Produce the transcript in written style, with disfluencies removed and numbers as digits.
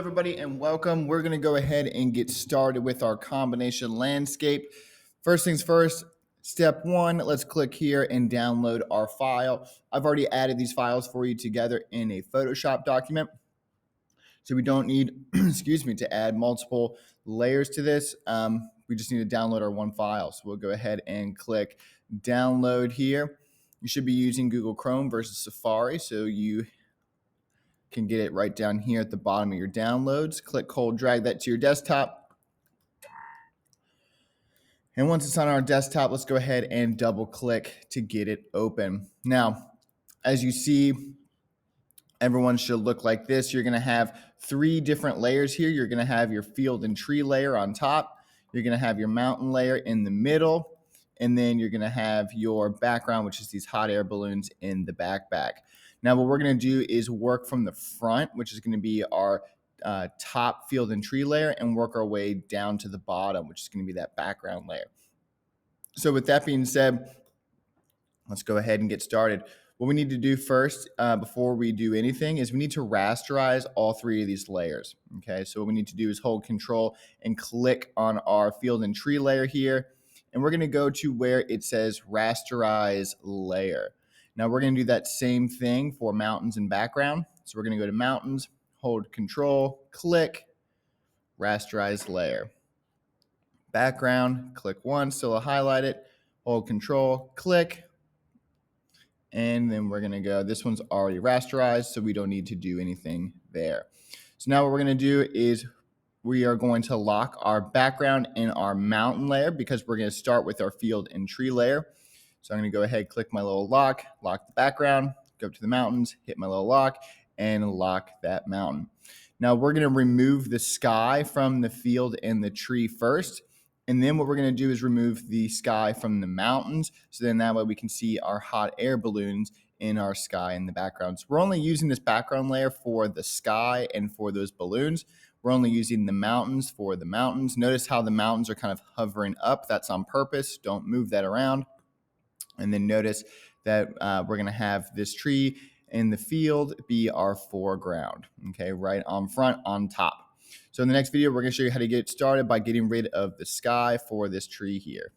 Everybody, and welcome. We're going to go ahead and get started with our combination landscape. First things first, step one, let's click here and download our file. I've already added these files for you together in a Photoshop document, so we don't need, excuse me, to add multiple layers to this. We just need to download our one file. So we'll go ahead and click download here. You should be using Google Chrome versus Safari, so you can get it right down here at the bottom of your downloads. Click, hold, drag that to your desktop. And once it's on our desktop, let's go ahead and double click to get it open. Now, as you see, everyone should look like this. You're going to have three different layers here. You're going to have your field and tree layer on top. You're going to have your mountain layer in the middle. And then you're going to have your background, which is these hot air balloons in the backpack. Now, what we're going to do is work from the front, which is going to be our top field and tree layer, and work our way down to the bottom, which is going to be that background layer. So with that being said, let's go ahead and get started. What we need to do first, before we do anything, is we need to rasterize all three of these layers. Okay, so what we need to do is hold Control and click on our field and tree layer here, and we're going to go to where it says Rasterize Layer. Now we're going to do that same thing for mountains and background. So we're going to go to mountains, hold Control, click, Rasterize Layer. Background, click once, so I'll highlight it, hold Control, click, and then we're going to go, this one's already rasterized, so we don't need to do anything there. So now what we're going to do is we are going to lock our background in our mountain layer because we're going to start with our field and tree layer. So I'm going to go ahead, click my little lock the background, go up to the mountains, hit my little lock, and lock that mountain. Now we're going to remove the sky from the field and the tree first. And then what we're going to do is remove the sky from the mountains. So then that way we can see our hot air balloons in our sky in the background. So we're only using this background layer for the sky and for those balloons. We're only using the mountains for the mountains. Notice how the mountains are kind of hovering up. That's on purpose. Don't move that around. And then notice that we're going to have this tree in the field be our foreground, okay, right on front, on top. So in the next video, we're going to show you how to get started by getting rid of the sky for this tree here.